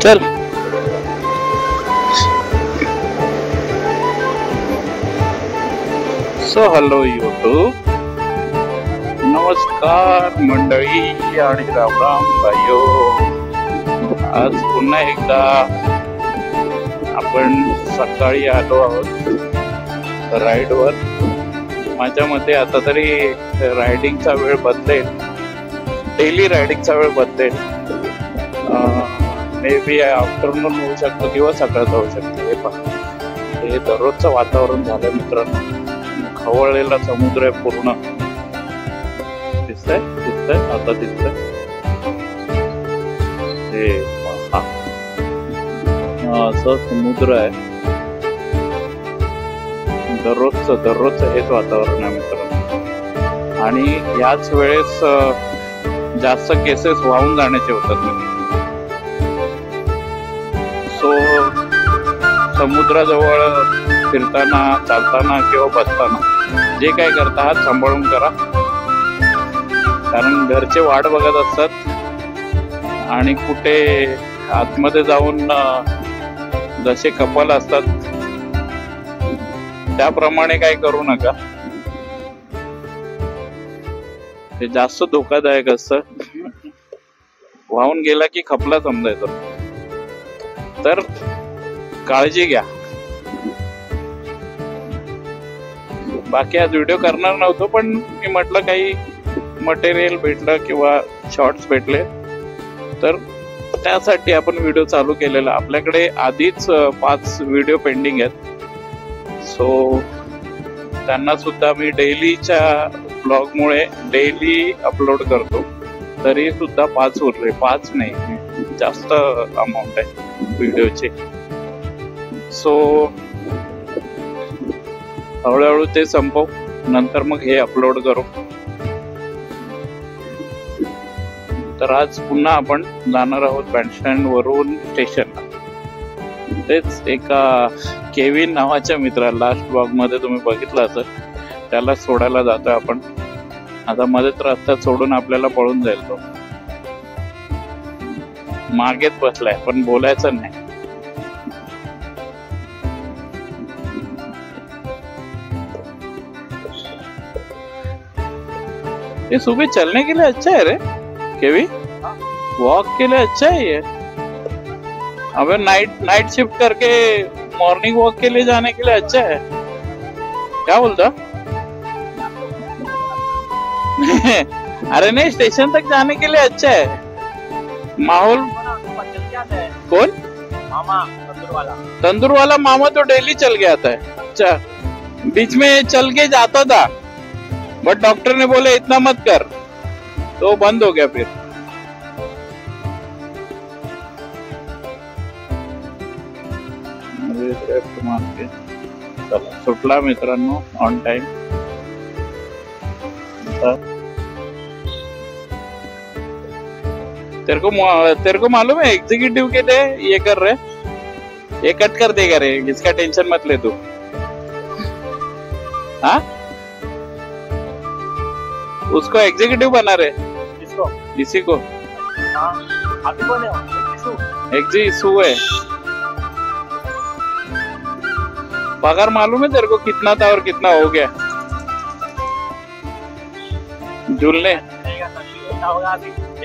चल so hello YouTube, नमस्कार मंडळी आणि राम राम भाइयो. आज पुन्हा एकदा आपण सकाळी आलो आहोत राईडवर. माझ्या मते आता तरी रायडिंगचा वेळ बदलेल, डेली रायडिंगचा वेळ बदलेल. मे बी आफ्टरनून होऊ शकतो किंवा सकाळचं होऊ शकतो. हे पहा, हे दररोजचं वातावरण झालं मित्रांनो. खवळलेला समुद्र आहे पूर्ण. दिसतंय दिसतंय आता दिसतंय. हे पहा, असं समुद्र आहे. दररोजचं हेच वातावरण आहे मित्रांनो. आणि याच वेळेस जास्त केसेस वाहून जाण्याचे होतात. सो समुद्राजवळ फिरताना, चालताना किंवा बसताना जे काय करता आहात सांभाळून करा, कारण घरचे वाट बघत असतात. आणि कुठे आतमध्ये जाऊन जसे कपल असतात त्याप्रमाणे काय करू नका. ते जास्त धोकादायक असतं. वाहून गेला की खपला समजायचं. तर काळजी घ्या. बाकी आज व्हिडिओ करणार नव्हतो, पण मी म्हटलं काही मटेरियल भेटलं किंवा शॉर्ट्स भेटले तर त्यासाठी आपण व्हिडिओ चालू केलेला. आपल्याकडे आधीच 5 व्हिडिओ पेंडिंग आहेत. सो त्यांना सुद्धा मी डेलीच्या ब्लॉगमुळे डेली अपलोड करतो. तरी सुद्धा 5 उरले. 5 नाही, जास्त अमाऊंट आहे व्हिडिओचे. सो हळूहळू ते संपव, नंतर मग हे अपलोड करू. तर आज पुन्हा आपण जाणार आहोत बँडस्टँड वरून स्टेशनला. तेच एका केविन नावाच्या मित्राला लास्ट ब्लॉग मध्ये तुम्ही बघितलं असेल, त्याला सोडायला जातोय आपण. आता मध्येच रस्त्यात सोडून आपल्याला पळून जाईल तो. मागेच बसलाय पण बोलायचं नाही. ये सुबह चलने के लिए अच्छा है रे केवी, वॉक के लिए अच्छा है ये. अबे नाइट शिफ्ट करके मॉर्निंग वॉक के लिए जाने के लिए अच्छा है. क्या बोलता? अरे नहीं, स्टेशन तक जाने के लिए अच्छा है. माहौल कौन? मामा तंदूर वाला मामा तो डेली चल के आता है. अच्छा, बीच में चल के जाता था बट डॉक्टर ने बोले इतना मत कर, तो बंद हो गया फिर. चला सुटला मित्रांनो ऑन टाइम. तेरे को मालूम है एग्जीक्यूटिव के लिए ये कर रहे, ये कट कर देगा रे, इसका टेंशन मत ले तू. हाँ, उसको एग्जीक्यूटिव बना रहे. किसको? इसी को. अभी कौन है? एग्जीक्यूटिव है. पगार मालूम है तेरे को कितना था और कितना हो गया? झूलने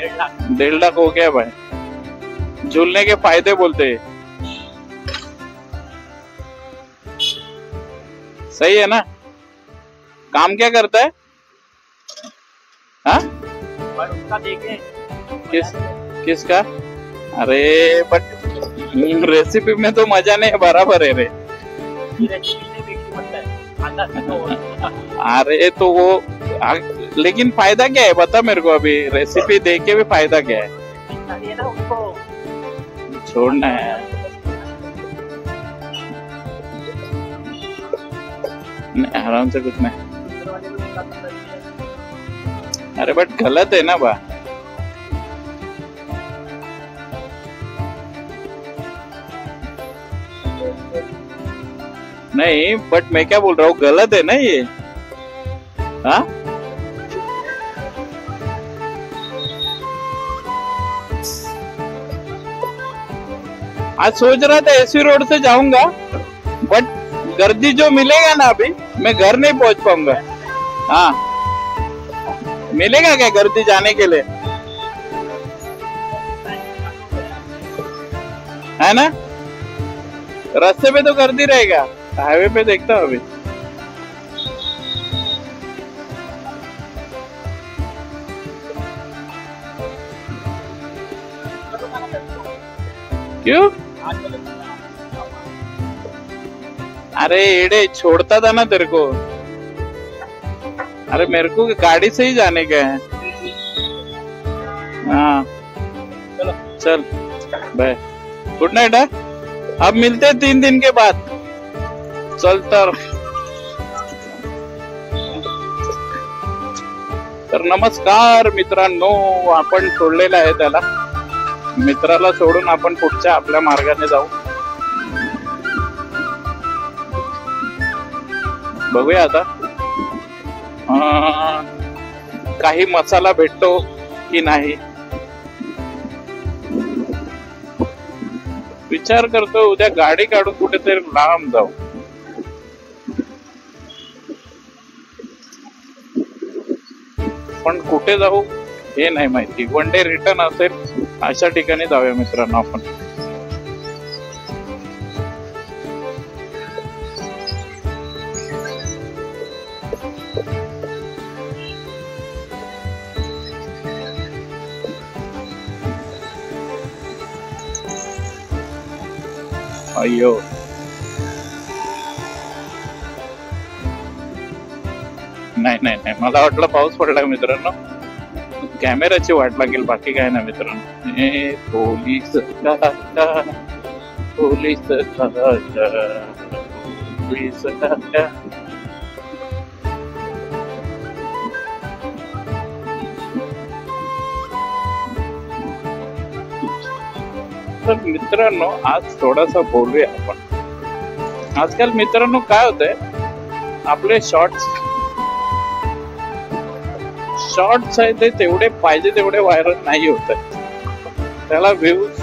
1.5 लाख हो गया भाई. झूलने के फायदे बोलते हैं. सही है ना? काम क्या करता है? हाँ, किसका? अरे बट रेसिपी में तो मजा नहीं, बराबर है रे. अरे तो वो लेकिन फायदा क्या है बता मेरे को. अभी रेसिपी दे के भी फायदा क्या है? छोड़ना है. नहीं, आराम से कुछ नहीं. अरे बट गलत है ना बा. नहीं बट मैं क्या बोल रहा हूँ, गलत है ना ये. हाँ, आज सोच रहा था एसी रोड से जाऊंगा, बट गर्दी जो मिलेगा ना अभी, मैं घर नहीं पहुंच पाऊंगा। हाँ, मिलेगा क्या गर्दी जाने के लिए, है ना? रास्ते पे तो गर्दी रहेगा, हाईवे पे देखता हूँ अभी। क्यों? अरे एड़े, छोड़ता था ना तेरे को। अरे मेरे को गाड़ी से ही जाने का है। हाँ चल बाय, गुड नाइट। अब मिलते हैं 3 दिन के बाद। चल तर नमस्कार मित्रांनो, आपण सोडलेला आहे त्याला, मित्राला सोडून आपण पुढच्या आपल्या मार्गाने जाऊ। बघूया आता काही मसाला भेटतो की नाही, विचार करतो। उद्या गाडी काढून कुठेतरी लांब जाऊ। पण कुठे जाऊ हे नाही माहिती। 1 डे रिटर्न असेल अशा ठिकाणी जाऊया मित्रांनो आपण। अय्यो, नाही नाही नाही, मला वाटलं पाऊस पडला मित्रांनो, कॅमेराची वाट लागेल, बाकी काय नाही मित्रांनो। पोलीस काका, पोलीस काका, पोलीस काका। तर मित्रांनो आज थोडासा बोलूया आपण। आजकाल मित्रांनो काय होतंय, आपले शॉर्ट्स आहे ते तेवढे पाहिजे तेवढे व्हायरल नाही होत आहे, त्याला व्ह्यूज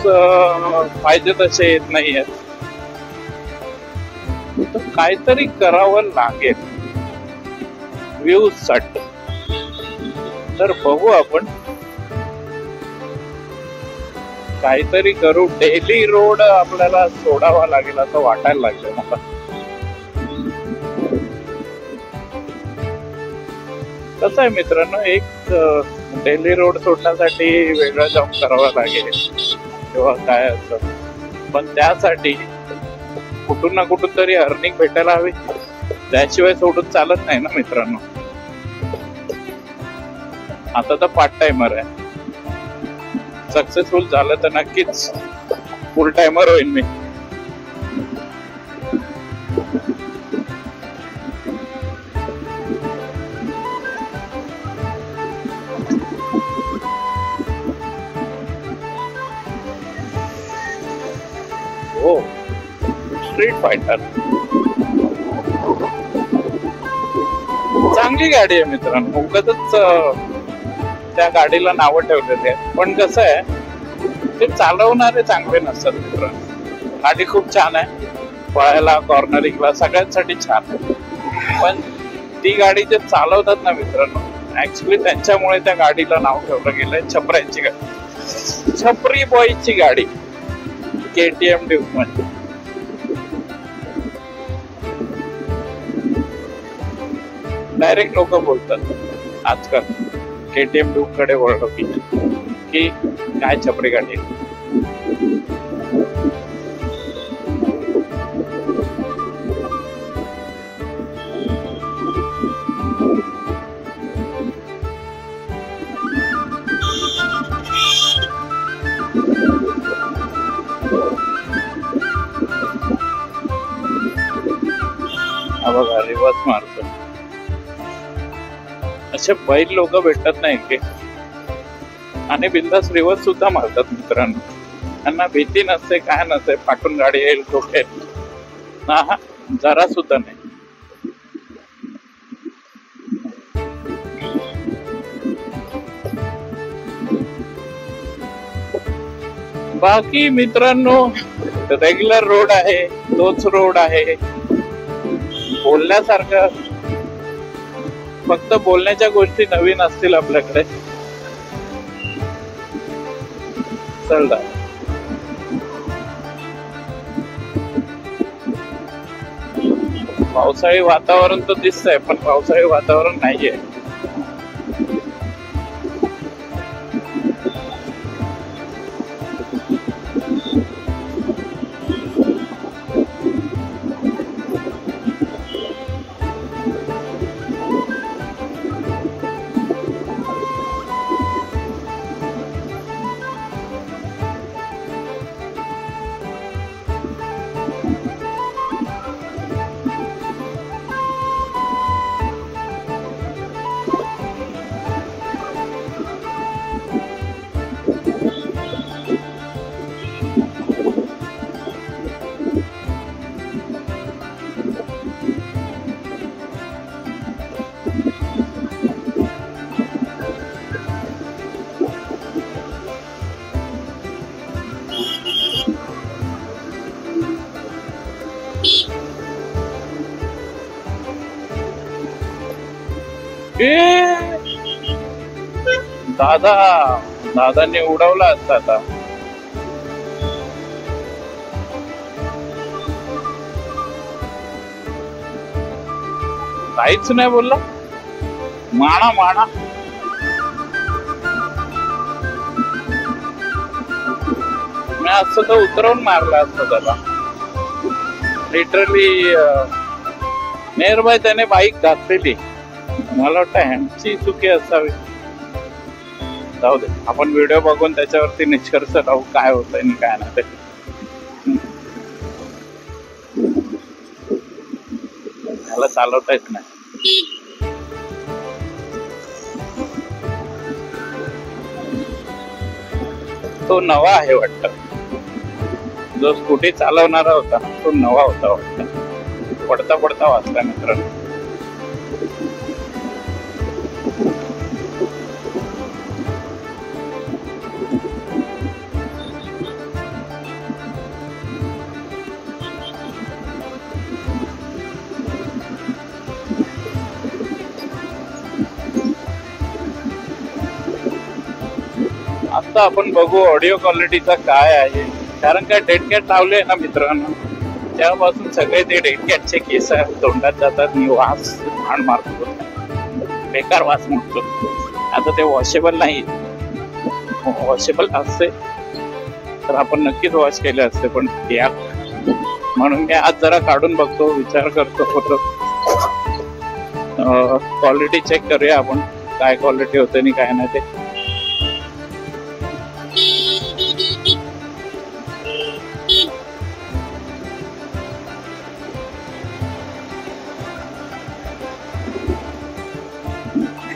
पाहिजे तसे येत नाहीयेत। तर काहीतरी करावं लागेल व्ह्यूज साठी। तर बघू आपण काहीतरी करू। डेली रोड आपल्याला सोडावा लागेल असं वाटायला लागलं मला। कसं आहे मित्रांनो, एक डेली रोड सोडण्यासाठी वेगळं जॉब करावा लागेल किंवा काय असं, पण त्यासाठी कुठून ना कुठून तरी अर्निंग भेटायला हवी, त्याशिवाय सोडून चालत नाही ना मित्रांनो। आता तर पार्ट टाइमर आहे, सक्सेसफुल झालं तर नक्कीच फुल टाइमर होईल मी। हो, स्ट्रीट फायटर चांगली गाडी आहे मित्रांनो। उगाचच त्या गाडीला नावं ठेवलेली आहेत, पण कसं आहे ते चालवणारे चांगले नसतात मित्रांनो। गाडी खूप छान आहे, पळायला, कॉर्नरिंगला, सगळ्यांसाठी छान आहे, पण ती गाडी जे चालवतात ना मित्रांनो, ऍक्च्युली त्यांच्यामुळे त्या गाडीला नाव ठेवलं गेलंय छपऱ्यांची गाडी, छपरी बॉयची गाडी, KTM ड्यूक मध्ये। डायरेक्ट लोक बोलतात आजकाल KTM ड्यूक कडे वळलो की काय छपरी गाडी। बघा रिवर्स मारतो, असे बैल लोक भेटत नाही की, आणि बिंदास रिवर्स सुद्धा मारतात मित्रांनो। त्यांना भीती नसते, काय नसते, फाटून गाडी येईल ठोकेल ना, जरा सुद्धा नाही। बाकी मित्रांनो रेग्युलर रोड आहे, तोच रोड आहे. बोलण्यासारखं फक्त बोलण्याच्या गोष्टी नवीन असतील आपल्याकडे. चल दा. पावसाळी वातावरण तर दिसतंय, पण पावसाळी वातावरण नाहीये. दादाने उडवला असता आता. काहीच नाही बोलला. माणा माणा मी असं तर उतरवून मारला असतं त्याला. लिटरली नियर बाय त्याने बाईक घातलेली. मला वाटतं ह्यांची चुकी असावी. जाऊ दे, आपण व्हिडिओ बघून त्याच्यावरती निष्कर्ष लावू काय होतंय आणि काय नाही ते. त्याला चालवता येत नाही. तो नवा आहे वाटत. जो स्कूटी चालवणारा होता तो नवा होता वाटत. पडता पडता वाचला मित्रांनो. आता आपण बघू ऑडिओ क्वालिटीचा काय आहे. कारण काय डेड कॅट लावले ना मित्रांनो, तेव्हापासून सगळे ते डेड कॅटचे केस तोंडात जातात आणि वास घाण मारतो, बेकार वास मारतो. आता ते वॉशेबल नाही. वॉशेबल असते तर आपण नक्कीच वॉश केले असते, पण या म्हणून मी आज जरा काढून बघतो, विचार करतो. क्वालिटी चेक करूया आपण, काय क्वालिटी होते आणि काय नाही ते.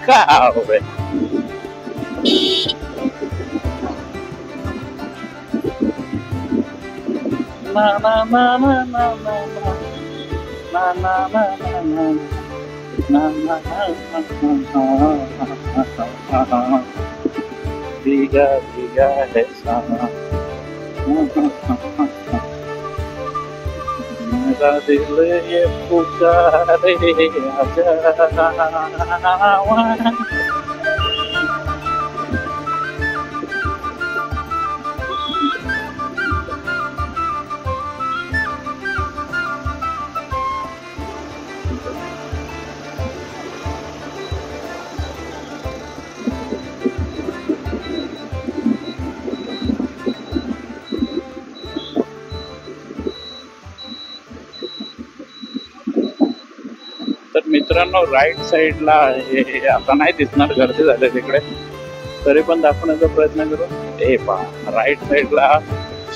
काय होय na na na na na na na na na na na na भीगा भीगा है सामा मेरा दिल ये पुकारे आजा. तर मित्रांनो राईट साईडला हे आता नाही दिसणार, गर्दी झाली तिकडे, तरी पण दाखवण्याचा प्रयत्न करू. हे पहा राईट साईडला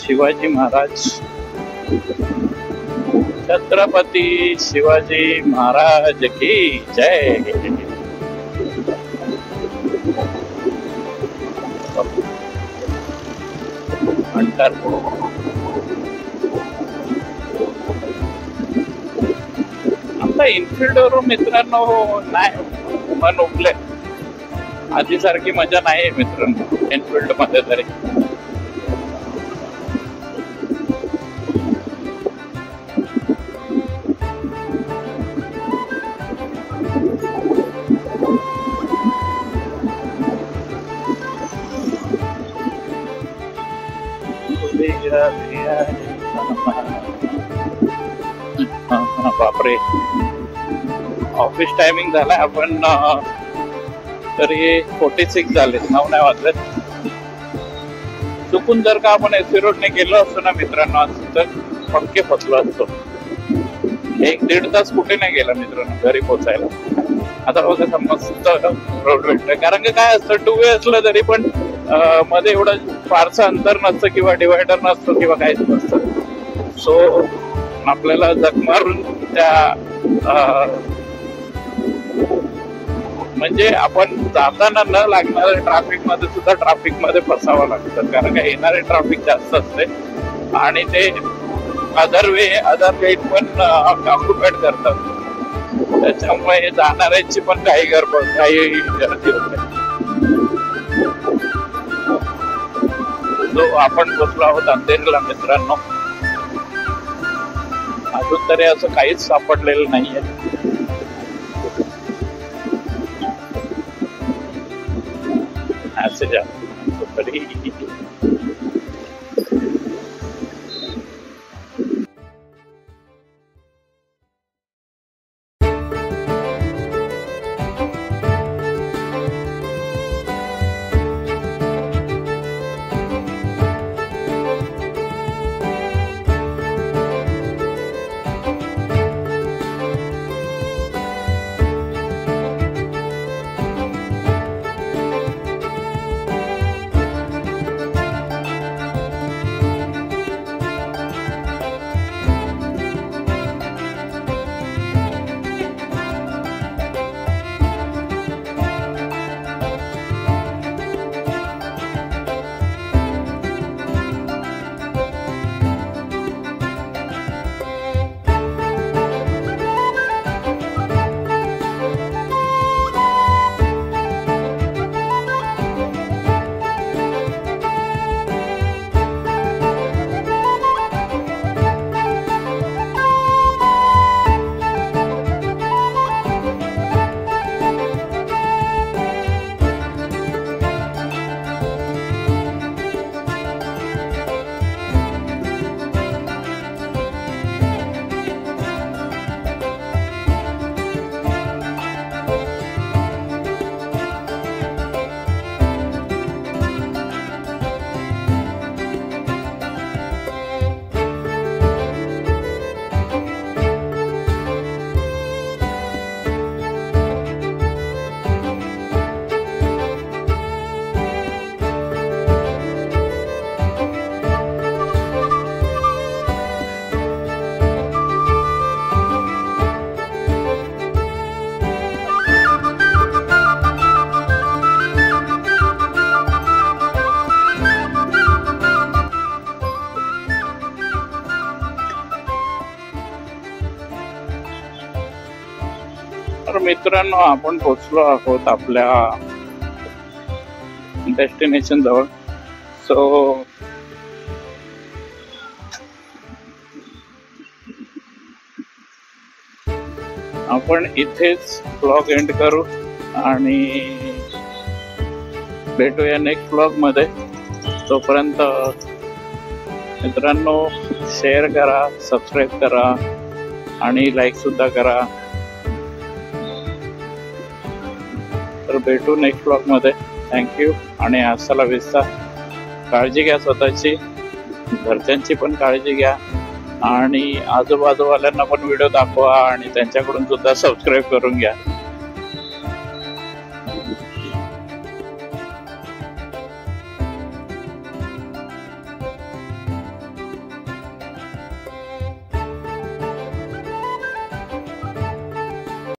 शिवाजी महाराज, छत्रपती शिवाजी महाराज की जय. आता इनफिल्ड वरून मित्रांनो नाही मन उठले, आधी सारखी मजा नाही मित्रांनो इनफिल्ड मध्ये तरी. बापरे, ऑफिस टायमिंग झाला. आपण तरी 46 झाले, 9 नाही वाजले. चुकून जर का आपण एसी रोडने गेलो असतो ना मित्रांनो, तर पक्के फसलो असतो. 1-1.5 तास कुठे नाही गेला मित्रांनो घरी पोहोचायला. आता बघा मस्त रोड भेटतोय, कारण की काय असतं, 2 वे असलं तरी पण मध्ये एवढं फारसं अंतर नसतं किंवा डिवायडर नसतो किंवा काहीच नसतं. सो आपल्याला जग मारून त्या म्हणजे आपण जाताना न लागणाऱ्या ट्रॅफिक मध्ये सुद्धा ट्रॅफिक मध्ये फसावं लागतं, कारण का येणारे ट्रॅफिक जास्त असते आणि ते अदर गेट पण ऑक्युपाईड करतात. त्याच्यामुळे जाणाऱ्यांची पण काही गर्दी होते. जो आपण बसलो आहोत अंधेरीला मित्रांनो, अजून तरी असं काहीच सापडलेलं नाहीये. असं तरी तर मित्रांनो, आपण पोहोचलो आहोत आपल्या डेस्टिनेशन जवळ. सो आपण इथेच ब्लॉग एंड करू आणि भेटूया नेक्स्ट ब्लॉग मध्ये. तोपर्यंत मित्रांनो, शेअर करा, सबस्क्राईब करा आणि लाईक सुद्धा करा. तर भेटू नेक्स्ट ब्लॉग मध्ये. थँक्यू आणि हasta la vista. काळजी घ्या स्वतःची, घरच्यांची पण काळजी घ्या आणि आजूबाजूवाल्यांना पण व्हिडिओ दाखवा आणि त्यांच्याकडून सुद्धा सबस्क्राईब करून घ्या.